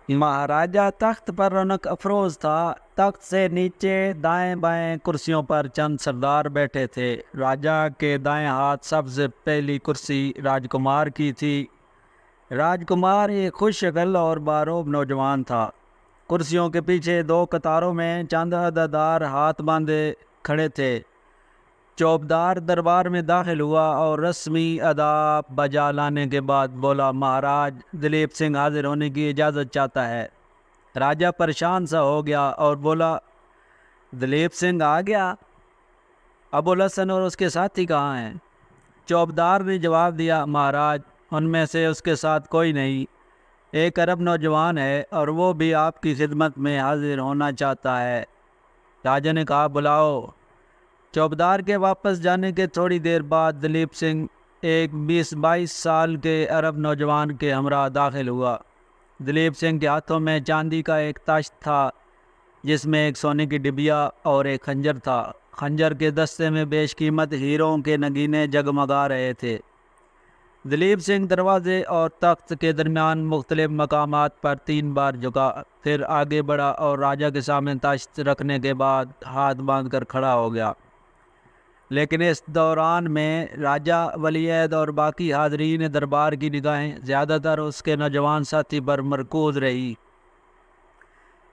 مہاراجا تخت پر رونق افروز تھا۔ تخت سے نیچے دائیں بائیں کرسیوں پر چند سردار بیٹھے تھے۔ راجا کے دائیں ہاتھ سب سے پہلی کرسی راجکمار کی تھی۔ راجکمار ایک خوش شکل اور باروب نوجوان تھا۔ کرسیوں کے پیچھے دو قطاروں میں چند عہدیدار ہاتھ باندھے کھڑے تھے۔ چوبدار دربار میں داخل ہوا اور رسمی آداب بجا لانے کے بعد بولا، مہاراج دلیپ سنگھ حاضر ہونے کی اجازت چاہتا ہے۔ راجا پریشان سا ہو گیا اور بولا، دلیپ سنگھ آ گیا؟ ابوالحسن اور اس کے ساتھی کہاں ہیں؟ چوبدار نے جواب دیا، مہاراج ان میں سے اس کے ساتھ کوئی نہیں، ایک عرب نوجوان ہے اور وہ بھی آپ کی خدمت میں حاضر ہونا چاہتا ہے۔ راجا نے کہا، بلاؤ۔ چوبدار کے واپس جانے کے تھوڑی دیر بعد دلیپ سنگھ ایک 20-22 سال کے عرب نوجوان کے ہمراہ داخل ہوا۔ دلیپ سنگھ کے ہاتھوں میں چاندی کا ایک تاشت تھا جس میں ایک سونے کی ڈبیا اور ایک خنجر تھا۔ خنجر کے دستے میں بیش قیمت ہیروں کے نگینے جگمگا رہے تھے۔ دلیپ سنگھ دروازے اور تخت کے درمیان مختلف مقامات پر 3 بار جھکا، پھر آگے بڑھا اور راجا کے سامنے تاشت رکھنے کے بعد ہاتھ باندھ کر کھڑا ہو گیا۔ لیکن اس دوران میں راجا، ولی عہد اور باقی حاضرین دربار کی نگاہیں زیادہ تر اس کے نوجوان ساتھی پر مرکوز رہی۔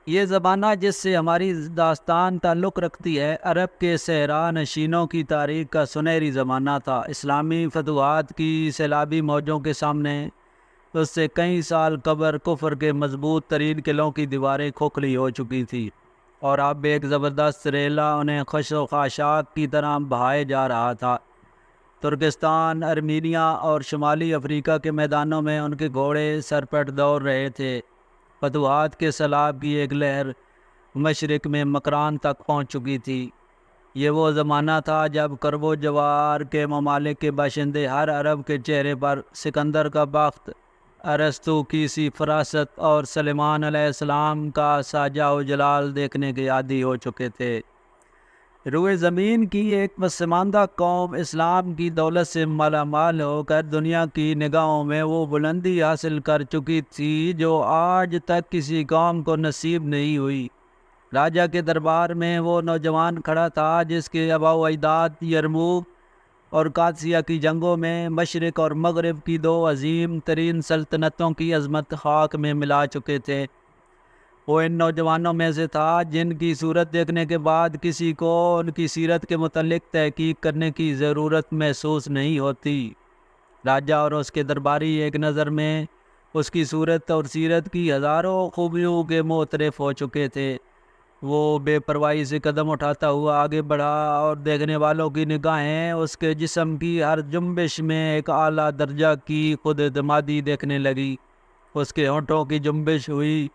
یہ زمانہ جس سے ہماری داستان تعلق رکھتی ہے، عرب کے صحرا نشینوں کی تاریخ کا سنہری زمانہ تھا۔ اسلامی فتوحات کی سیلابی موجوں کے سامنے اس سے کئی سال قبل کفر کے مضبوط ترین قلعوں کی دیواریں کھوکھلی ہو چکی تھی، اور اب ایک زبردست ریلا انہیں خش و خاشاک کی طرح بہائے جا رہا تھا۔ ترکستان، ارمینیا اور شمالی افریقہ کے میدانوں میں ان کے گھوڑے سرپٹ دوڑ رہے تھے۔ فتوحات کے سیلاب کی ایک لہر مشرق میں مکران تک پہنچ چکی تھی۔ یہ وہ زمانہ تھا جب کرب و جوار کے ممالک کے باشندے ہر عرب کے چہرے پر سکندر کا بخت، ارسطو کی سی فراست اور سلیمان علیہ السلام کا ساجہ و جلال دیکھنے کے عادی ہو چکے تھے۔ روئے زمین کی ایک پسماندہ قوم اسلام کی دولت سے مالا مال ہو کر دنیا کی نگاہوں میں وہ بلندی حاصل کر چکی تھی جو آج تک کسی قوم کو نصیب نہیں ہوئی۔ راجا کے دربار میں وہ نوجوان کھڑا تھا جس کے آباء و اجداد یرموک اور قادسیہ کی جنگوں میں مشرق اور مغرب کی 2 عظیم ترین سلطنتوں کی عظمت خاک میں ملا چکے تھے۔ وہ ان نوجوانوں میں سے تھا جن کی صورت دیکھنے کے بعد کسی کو ان کی سیرت کے متعلق تحقیق کرنے کی ضرورت محسوس نہیں ہوتی۔ راجا اور اس کے درباری ایک نظر میں اس کی صورت اور سیرت کی ہزاروں خوبیوں کے معترف ہو چکے تھے۔ وہ بے پرواہی سے قدم اٹھاتا ہوا آگے بڑھا اور دیکھنے والوں کی نگاہیں اس کے جسم کی ہر جنبش میں ایک اعلیٰ درجہ کی خود اعتمادی دیکھنے لگی۔ اس کے ہونٹوں کی جنبش ہوئی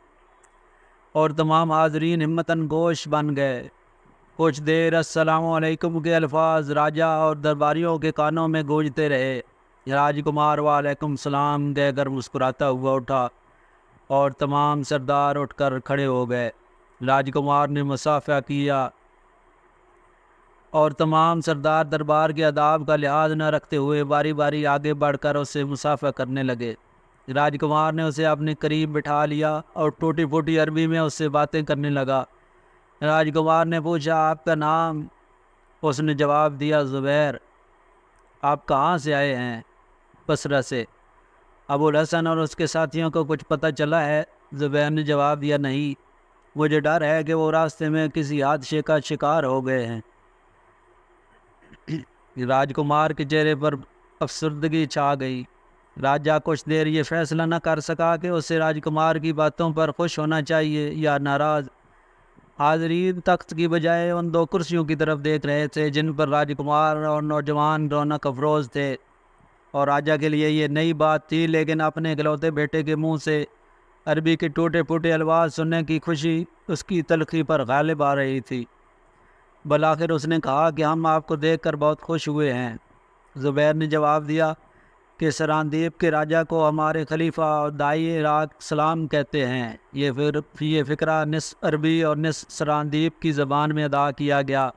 اور تمام حاضرین ہمتاً گوش بن گئے۔ کچھ دیر السلام علیکم کے الفاظ راجا اور درباریوں کے کانوں میں گونجتے رہے۔ راجکمار وعلیکم السلام کہہ کر مسکراتا ہوا اٹھا اور تمام سردار اٹھ کر کھڑے ہو گئے۔ راجکمار نے مصافحہ کیا اور تمام سردار دربار کے آداب کا لحاظ نہ رکھتے ہوئے باری باری آگے بڑھ کر اس سے مصافحہ کرنے لگے۔ راجکمار نے اسے اپنے قریب بٹھا لیا اور ٹوٹی پھوٹی عربی میں اس سے باتیں کرنے لگا۔ راجکمار نے پوچھا، آپ کا نام؟ اس نے جواب دیا، زبیر۔ آپ کہاں سے آئے ہیں؟ بصرہ سے۔ ابوالحسن اور اس کے ساتھیوں کو کچھ پتہ چلا ہے؟ زبیر نے جواب دیا، نہیں، مجھے ڈر ہے کہ وہ راستے میں کسی حادثے کا شکار ہو گئے ہیں۔ راجکمار کے چہرے پر افسردگی چھا گئی۔ راجا کچھ دیر یہ فیصلہ نہ کر سکا کہ اسے راجکمار کی باتوں پر خوش ہونا چاہیے یا ناراض۔ حاضرین تخت کی بجائے ان 2 کرسیوں کی طرف دیکھ رہے تھے جن پر راجکمار اور نوجوان رونق افروز تھے، اور راجا کے لیے یہ نئی بات تھی، لیکن اپنے اکلوتے بیٹے کے منہ سے عربی کے ٹوٹے پھوٹے الفاظ سننے کی خوشی اس کی تلخی پر غالب آ رہی تھی۔ بالآخر اس نے کہا کہ ہم آپ کو دیکھ کر بہت خوش ہوئے ہیں۔ زبیر نے جواب دیا کہ سراندیپ کے راجا کو ہمارے خلیفہ اور داعی عراق سلام کہتے ہیں۔ یہ فقرہ نصف عربی اور نصف سراندیپ کی زبان میں ادا کیا گیا۔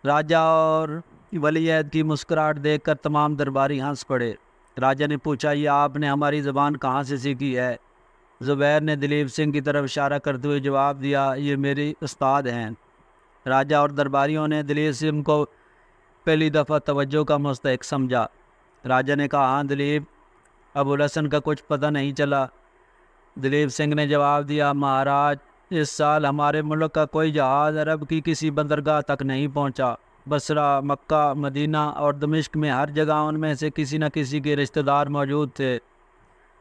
راجا اور ولی عہد کی مسکراہٹ دیکھ کر تمام درباری ہنس پڑے۔ راجا نے پوچھا، یہ آپ نے ہماری زبان کہاں سے سیکھی ہے؟ زبیر نے دلیپ سنگھ کی طرف اشارہ کرتے ہوئے جواب دیا، یہ میری استاد ہیں۔ راجہ اور درباریوں نے دلیپ سنگھ کو پہلی دفعہ توجہ کا مستحق سمجھا۔ راجہ نے کہا، ہاں دلیپ، ابوالحسن کا کچھ پتہ نہیں چلا؟ دلیپ سنگھ نے جواب دیا، مہاراج، اس سال ہمارے ملک کا کوئی جہاز عرب کی کسی بندرگاہ تک نہیں پہنچا۔ بصرہ، مکہ، مدینہ اور دمشق میں ہر جگہ ان میں سے کسی نہ کسی کے رشتہ دار موجود تھے،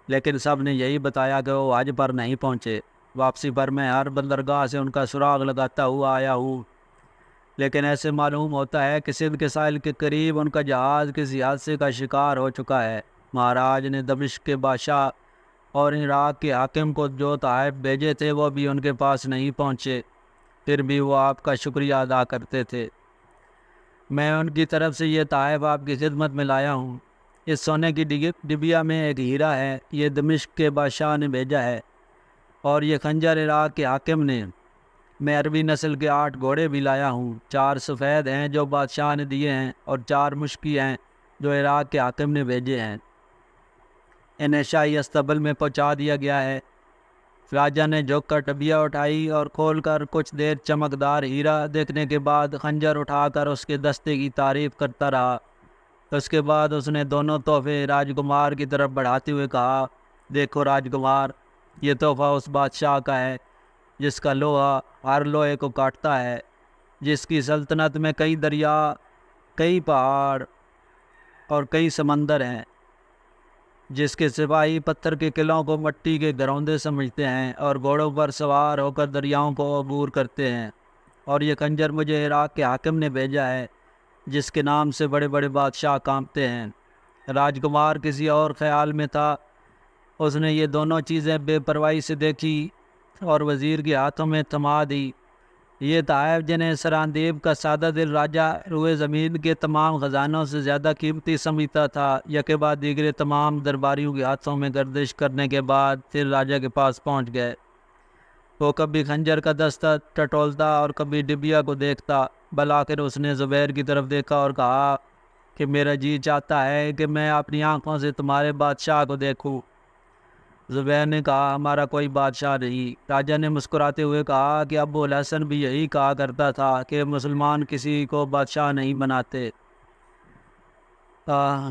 لیکن سب نے یہی بتایا کہ وہ حج پر نہیں پہنچے۔ واپسی پر میں ہر بندرگاہ سے ان کا سراغ لگاتا ہوا آیا ہوں، لیکن ایسے معلوم ہوتا ہے کہ سندھ کے ساحل کے قریب ان کا جہاز کسی حادثے کا شکار ہو چکا ہے۔ مہاراج نے دمشق کے بادشاہ اور عراق کے حاکم کو جو تحائف بھیجے تھے وہ بھی ان کے پاس نہیں پہنچے، پھر بھی وہ آپ کا شکریہ ادا کرتے تھے۔ میں ان کی طرف سے یہ تحائف آپ کی خدمت میں لایا ہوں۔ اس سونے کی ڈبیا میں ایک ہیرا ہے، یہ دمشق کے بادشاہ نے بھیجا ہے، اور یہ خنجر عراق کے حاکم نے۔ میں عربی نسل کے 8 گھوڑے بھی لایا ہوں، 4 سفید ہیں جو بادشاہ نے دیے ہیں، اور 4 مشکی ہیں جو عراق کے حاکم نے بھیجے ہیں۔ انہیں شاہی استبل میں پہنچا دیا گیا ہے۔ راجہ نے جھک کر ڈبیا اٹھائی اور کھول کر کچھ دیر چمکدار ہیرا دیکھنے کے بعد خنجر اٹھا کر اس کے دستے کی تعریف کرتا رہا۔ اس کے بعد اس نے دونوں تحفے راجکمار کی طرف بڑھاتے ہوئے کہا، دیکھو راجکمار، یہ تحفہ اس بادشاہ کا ہے جس کا لوہا ہر لوہے کو کاٹتا ہے، جس کی سلطنت میں کئی دریا، کئی پہاڑ اور کئی سمندر ہیں، جس کے سپاہی پتھر کے قلعوں کو مٹی کے گھروندے سمجھتے ہیں اور گھوڑوں پر سوار ہو کر دریاؤں کو عبور کرتے ہیں۔ اور یہ خنجر مجھے عراق کے حاکم نے بھیجا ہے، جس کے نام سے بڑے بڑے بادشاہ کانپتے ہیں۔ راجکمار کسی اور خیال میں تھا۔ اس نے یہ دونوں چیزیں بے پرواہی سے دیکھی اور وزیر کے ہاتھوں میں تھما دی۔ یہ تحائف جنہیں سراندیب کا سادہ دل راجہ روئے زمین کے تمام خزانوں سے زیادہ قیمتی سمجھتا تھا، یکے بعد دیگرے تمام درباریوں کے ہاتھوں میں گردش کرنے کے بعد پھر راجہ کے پاس پہنچ گئے۔ وہ کبھی خنجر کا دستہ ٹٹولتا اور کبھی ڈبیا کو دیکھتا۔ بالآخر اس نے زبیر کی طرف دیکھا اور کہا کہ میرا جی چاہتا ہے کہ میں اپنی آنکھوں سے تمہارے بادشاہ کو دیکھوں۔ زبیر نے کہا، ہمارا کوئی بادشاہ نہیں۔ راجہ نے مسکراتے ہوئے کہا کہ ابوالحسن بھی یہی کہا کرتا تھا کہ مسلمان کسی کو بادشاہ نہیں بناتے۔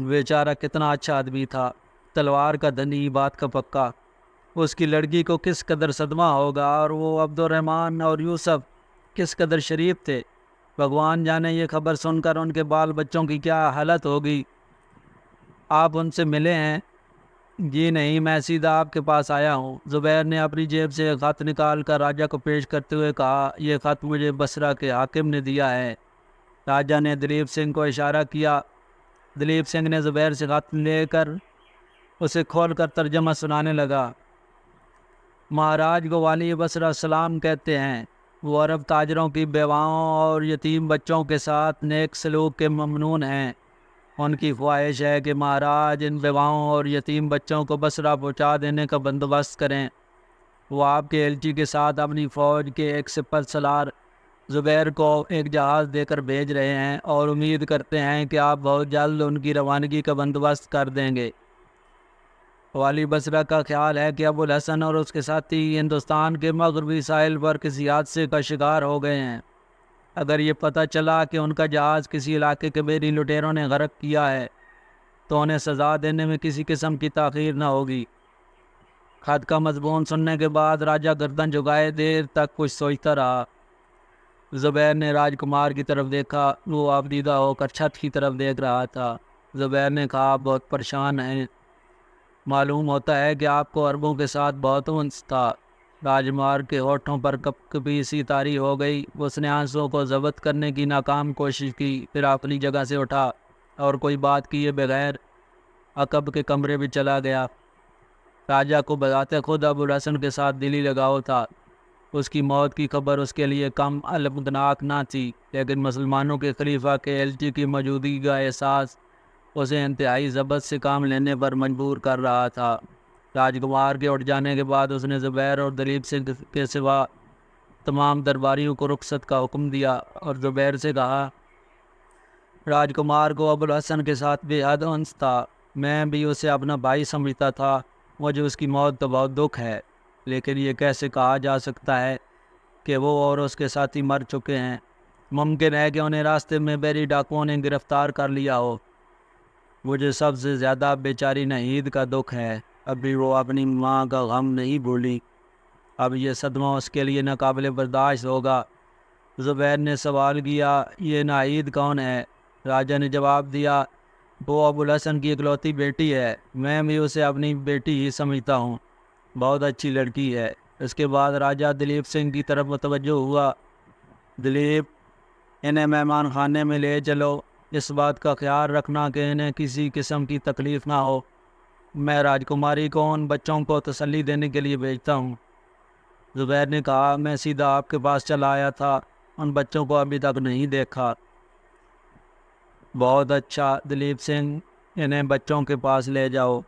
بیچارہ کتنا اچھا آدمی تھا، تلوار کا دھنی، بات کا پکا۔ اس کی لڑکی کو کس قدر صدمہ ہوگا، اور وہ عبد الرحمن اور یوسف کس قدر شریف تھے۔ بھگوان جانے یہ خبر سن کر ان کے بال بچوں کی کیا حالت ہوگی۔ آپ ان سے ملے ہیں؟ جی نہیں، میں سیدھا آپ کے پاس آیا ہوں۔ زبیر نے اپنی جیب سے ایک خط نکال کر راجہ کو پیش کرتے ہوئے کہا، یہ خط مجھے بصرہ کے حاکم نے دیا ہے۔ راجہ نے دلیپ سنگھ کو اشارہ کیا۔ دلیپ سنگھ نے زبیر سے خط لے کر اسے کھول کر ترجمہ سنانے لگا۔ مہاراج کو والی بصرہ سلام کہتے ہیں۔ وہ عرب تاجروں کی بیواؤں اور یتیم بچوں کے ساتھ نیک سلوک کے ممنون ہیں۔ ان کی خواہش ہے کہ مہاراج ان بیواؤں اور یتیم بچوں کو بصرہ پہنچا دینے کا بندوبست کریں۔ وہ آپ کے ایلچی کے ساتھ اپنی فوج کے ایک سپہ سالار زبیر کو ایک جہاز دے کر بھیج رہے ہیں اور امید کرتے ہیں کہ آپ بہت جلد ان کی روانگی کا بندوبست کر دیں گے۔ والی بصرہ کا خیال ہے کہ ابوالحسن اور اس کے ساتھی ہندوستان کے مغربی ساحل پر کسی حادثے کا شکار ہو گئے ہیں۔ اگر یہ پتہ چلا کہ ان کا جہاز کسی علاقے کے بیری لٹیروں نے غرق کیا ہے تو انہیں سزا دینے میں کسی قسم کی تاخیر نہ ہوگی۔ خط کا مضمون سننے کے بعد راجہ گردن جھکائے دیر تک کچھ سوچتا رہا۔ زبیر نے راجکمار کی طرف دیکھا۔ وہ آبدیدہ ہو کر چھت کی طرف دیکھ رہا تھا۔ زبیر نے کہا، آپ بہت پریشان ہیں، معلوم ہوتا ہے کہ آپ کو عربوں کے ساتھ بہت انس تھا۔ راجکمار کے ہونٹوں پر کپ کپی سی طاری ہو گئی۔ اس نے آنسوؤں کو ضبط کرنے کی ناکام کوشش کی، پھر اپنی جگہ سے اٹھا اور کوئی بات کیے بغیر عقب کے کمرے میں چلا گیا۔ راجہ کو بذات خود ابوالحسن کے ساتھ دلی لگاؤ تھا۔ اس کی موت کی خبر اس کے لیے کم المناک نہ تھی، لیکن مسلمانوں کے خلیفہ کے ایلچی کی موجودگی کا احساس اسے انتہائی ضبط سے کام لینے پر مجبور کر رہا تھا۔ راجکمار کے اٹھ جانے کے بعد اس نے زبیر اور دلیپ سنگھ کے سوا تمام درباریوں کو رخصت کا حکم دیا اور زبیر سے کہا، راجکمار کو ابوالحسن کے ساتھ بے حد انس تھا۔ میں بھی اسے اپنا بھائی سمجھتا تھا۔ مجھے اس کی موت کا بہت دکھ ہے۔ لیکن یہ کیسے کہا جا سکتا ہے کہ وہ اور اس کے ساتھی مر چکے ہیں؟ ممکن ہے کہ انہیں راستے میں بحری ڈاکوؤں نے گرفتار کر لیا ہو۔ مجھے سب سے زیادہ بیچاری نہید کا دکھ ہے، ابھی وہ اپنی ماں کا غم نہیں بھولی، اب یہ صدمہ اس کے لیے ناقابل برداشت ہوگا۔ زبیر نے سوال کیا، یہ ناہید کون ہے؟ راجہ نے جواب دیا، وہ ابوالحسن کی اکلوتی بیٹی ہے، میں بھی اسے اپنی بیٹی ہی سمجھتا ہوں، بہت اچھی لڑکی ہے۔ اس کے بعد راجہ دلیپ سنگھ کی طرف متوجہ ہوا۔ دلیپ، انہیں مہمان خانے میں لے چلو، اس بات کا خیال رکھنا کہ انہیں کسی قسم کی تکلیف نہ ہو، میں راجکماری کو ان بچوں کو تسلی دینے کے لیے بھیجتا ہوں۔ زبیر نے کہا، میں سیدھا آپ کے پاس چلا آیا تھا، ان بچوں کو ابھی تک نہیں دیکھا۔ بہت اچھا دلیپ سنگھ، انہیں بچوں کے پاس لے جاؤ۔